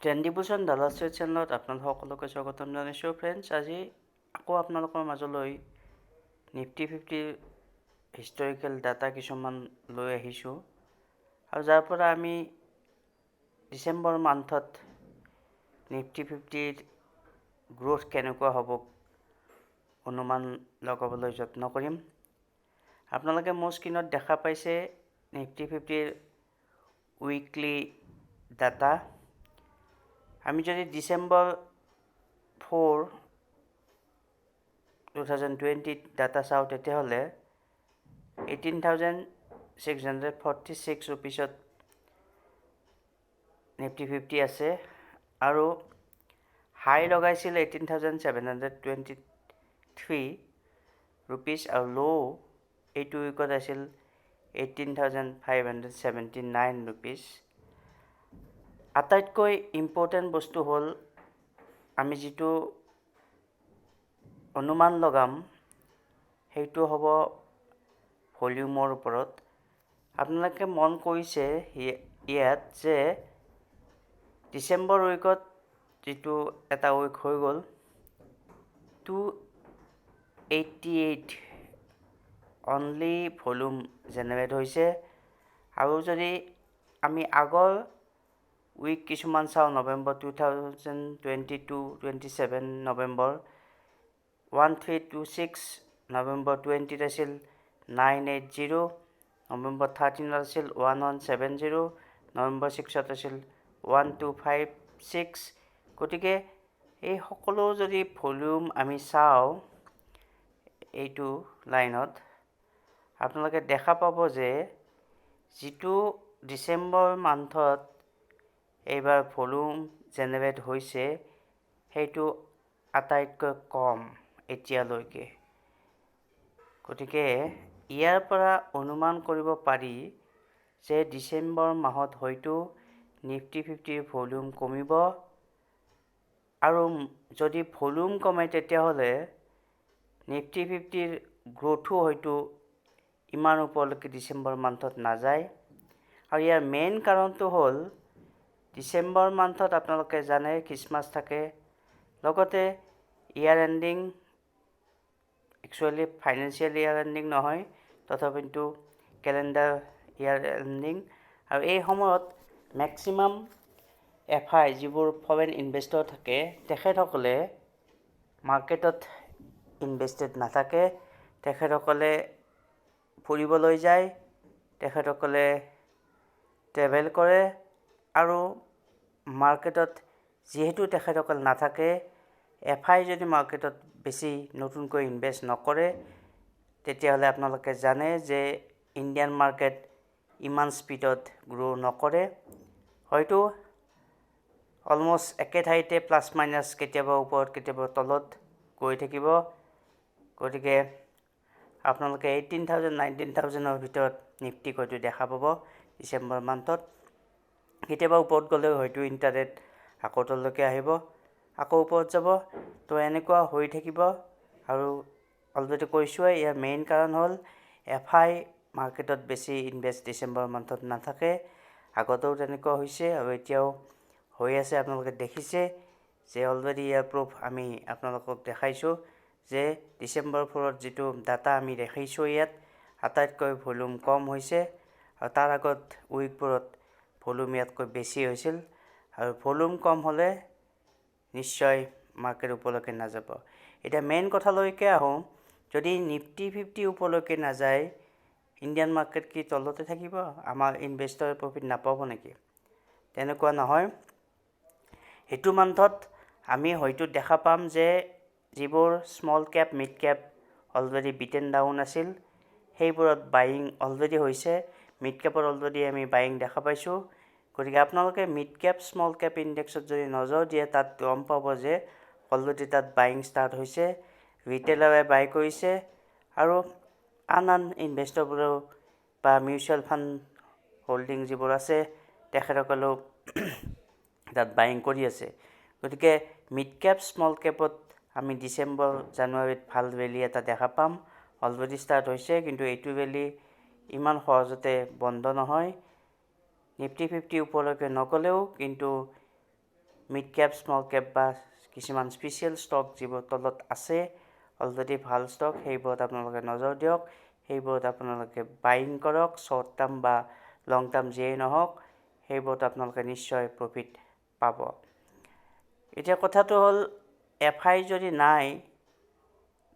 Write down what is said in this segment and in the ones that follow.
ট্ৰেণ্ডিবুজন ডালাছৰ চেনেলত আপোনালোক সকলোকে স্বাগতম জনাইছোঁ ফ্ৰেণ্ডছ। আজি আকৌ আপোনালোকৰ মাজলৈ নিফটি 50 হিষ্টৰিকেল ডাটা কিছুমান লৈ আহিছোঁ আৰু যাৰ পৰা আমি ডিচেম্বৰ মান্থত নিফটি 50ৰ গ্ৰোথ কেনেকুৱা হ'ব অনুমান লগাবলৈ যত্ন কৰিম। আপোনালোকে মোৰ স্ক্ৰীনত দেখা পাইছে নিফটি 50ৰ উইকলি ডাটা। আমি যদি ডিসেম্বৰ 4, 2020 ডাটা চাওঁ তেতিয়াহ'লে 18,646 ৰুপিছত নিফটি 50 আছে আৰু হাই লগাইছিল 18,723 ৰুপিছ আৰু লো এইটো উইকত আছিল 18,579 ৰুপিছ। আটাইতকৈ ইম্পৰ্টেণ্ট বস্তু হ'ল আমি যিটো অনুমান লগাম সেইটো হ'ব ভলিউমৰ ওপৰত। আপোনালোকে মন কৰিছে ইয়াত যে ডিচেম্বৰ উইকত যিটো এটা উইক হৈ গ'ল 288 অনলি ভলিউম জেনেৰেট হৈছে আৰু যদি আমি আগৰ উইক কিছুমান চাওঁ নৱেম্বৰ 2022-27 নৱেম্বৰ 1326, নৱেম্বৰ 20 আছিল 980, নৱেম্বৰ 13 আছিল 1170, নৱেম্বৰ 6 আছিল 1256। গতিকে এই সকলো যদি ভলিউম আমি চাওঁ এইটো লাইনত আপোনালোকে দেখা পাব যে যিটো ডিচেম্বৰ মান্থত এইবাৰ ভলিউম জেনেৰেট হৈছে সেইটো আটাইতকৈ কম এতিয়ালৈকে। গতিকে ইয়াৰ পৰা অনুমান কৰিব পাৰি যে ডিচেম্বৰ মাহত হয়তো নিফটি 50ৰ ভলিউম কমিব আৰু যদি ভলিউম কমে তেতিয়াহ'লে নিফটি 50ৰ গ্ৰোথো হয়তো ইমান ওপৰলৈকে ডিচেম্বৰ মান্থত নাযায়। আৰু ইয়াৰ মেইন কাৰণটো হ'ল ডিচেম্বৰ মান্থত আপোনালোকে জানে খ্ৰীষ্টমাছ থাকে, লগতে ইয়াৰ এণ্ডিং, একচুৱেলি ফাইনেন্সিয়েল ইয়াৰ এণ্ডিং নহয় তথাপিতো কেলেণ্ডাৰ ইয়াৰ এণ্ডিং। আৰু এই সময়ত মেক্সিমাম FI যিবোৰ ফৰেন ইনভেষ্টৰ থাকে তেখেতসকলে মাৰ্কেটত ইনভেষ্টেড নাথাকে, তেখেতসকলে ফুৰিবলৈ যায়, তেখেতসকলে ট্ৰেভেল কৰে আৰু মাৰ্কেটত যিহেতু তেখেতসকল নাথাকে, FI যদি মাৰ্কেটত বেছি নতুনকৈ ইনভেষ্ট নকৰে তেতিয়াহ'লে আপোনালোকে জানে যে ইণ্ডিয়ান মাৰ্কেট ইমান স্পীডত গ্ৰ' নকৰে, হয়তো অলমষ্ট একে ঠাইতে প্লাছ মাইনাছ কেতিয়াবা ওপৰত কেতিয়াবা তলত গৈ থাকিব। গতিকে আপোনালোকে 18,000 19,000ৰ ভিতৰত নিফটি হয়তো দেখা পাব ডিচেম্বৰ মান্থত। কেতিয়াবা ওপৰত গ'লেও হয়তো ইণ্টাৰনেট আকৌ তললৈকে আহিব, আকৌ ওপৰত যাব, তো এনেকুৱা হৈ থাকিব। আৰু অলৰেডি কৈছোঁৱে ইয়াৰ মেইন কাৰণ হ'ল FI মাৰ্কেটত বেছি ইনভেষ্ট ডিচেম্বৰ মান্থত নাথাকে। আগতেও তেনেকুৱা হৈছে আৰু এতিয়াও হৈ আছে। আপোনালোকে দেখিছে যে অলৰেডি ইয়াৰ প্ৰুফ আমি আপোনালোকক দেখাইছোঁ যে ডিচেম্বৰ 4ত যিটো ডাটা আমি দেখিছোঁ ইয়াত আটাইতকৈ ভলিউম কম হৈছে আৰু তাৰ আগত উইকবোৰত ভলিউম ইয়াতকৈ বেছি হৈছিল। আৰু ভলিউম কম হ'লে নিশ্চয় মাৰ্কেট ওপৰলৈকে নাযাব। এতিয়া মেইন কথালৈকে আহোঁ, যদি নিফটি 50 ওপৰলৈকে নাযায় ইণ্ডিয়ান মাৰ্কেট কি তলতে থাকিব? আমাৰ ইনভেষ্টৰে প্ৰফিট নাপাব নেকি? তেনেকুৱা নহয়। সেইটো মান্থত আমি হয়তো দেখা পাম যে যিবোৰ small cap mid cap already beaten down আছিল সেইবোৰত বাইং অলৰেডি হৈছে। মিড কেপত অলৰেডি আমি বাইং দেখা পাইছোঁ। গতিকে আপোনালোকে মিড কেপ স্মল কেপ ইণ্ডেক্সত যদি নজৰ দিয়ে তাত গম পাব যে অলৰেডি তাত বাইং ষ্টাৰ্ট হৈছে, ৰিটেইলাৰে বাই কৰিছে আৰু আন ইনভেষ্টৰবোৰেও বা মিউচুৱেল ফাণ্ড হোল্ডিং যিবোৰ আছে তেখেতসকলেও তাত বাইং কৰি আছে। গতিকে মিড কেপ স্মল কেপত আমি ডিচেম্বৰ জানুৱাৰীত ভাল ৰেলী এটা দেখা পাম। অলৰেডি ষ্টাৰ্ট হৈছে, কিন্তু এইটো ৰেলী ইমান সহজতে বন্ধ নহয়। নিফটি 50 ওপৰলৈকে নগ'লেও কিন্তু মিড কেপ স্মল কেপ বা কিছুমান স্পেচিয়েল ষ্টক যিবোৰ তলত আছে অলৰেডি ভাল ষ্টক, সেইবোৰত আপোনালোকে নজৰ দিয়ক, সেইবোৰত আপোনালোকে বাইং কৰক, শ্বৰ্ট টাৰ্ম বা লং টাৰ্ম যিয়েই নহওক, সেইবোৰত আপোনালোকে নিশ্চয় প্ৰফিট পাব। এতিয়া কথাটো হ'ল FI যদি নাই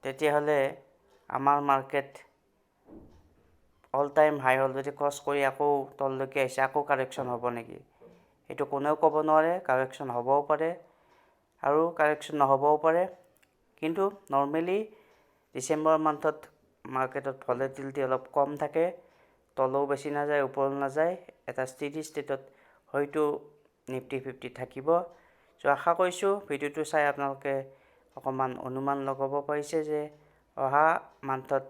তেতিয়াহ'লে আমাৰ মাৰ্কেট অল টাইম হাই অলৰেডি ক্ৰছ কৰি আকৌ তললৈকে আহিছে, আকৌ কাৰেকশ্যন হ'ব নেকি? এইটো কোনেও ক'ব নোৱাৰে, কাৰেকশ্যন হ'বও পাৰে আৰু কাৰেকশ্যন নহ'বও পাৰে। কিন্তু নৰ্মেলি ডিচেম্বৰ মান্থত মাৰ্কেটত ভলেটিলিটি অলপ কম থাকে, তলও বেছি নাযায় ওপৰও নাযায়, এটা ষ্টেডি ষ্টেটত হয়তো নিফটি 50 থাকিব। চ' আশা কৰিছোঁ ভিডিঅ'টো চাই আপোনালোকে অকণমান অনুমান লগাব পাৰিছে যে অহা মান্থত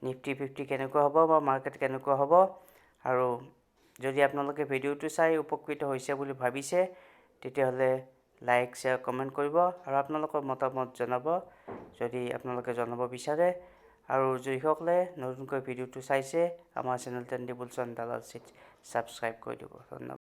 নিফটি 50 কেনেকুৱা হ'ব বা মাৰ্কেট কেনেকুৱা হ'ব। আৰু যদি আপোনালোকে ভিডিঅ'টো চাই উপকৃত হৈছে বুলি ভাবিছে তেতিয়াহ'লে লাইক শ্বেয়াৰ কমেণ্ট কৰিব আৰু আপোনালোকৰ মতামত জনাব যদি আপোনালোকে জনাব বিচাৰে। আৰু যিসকলে নতুনকৈ ভিডিঅ'টো চাইছে আমাৰ চেনেল 10 ছাবস্ক্ৰাইব কৰি দিব। ধন্যবাদ।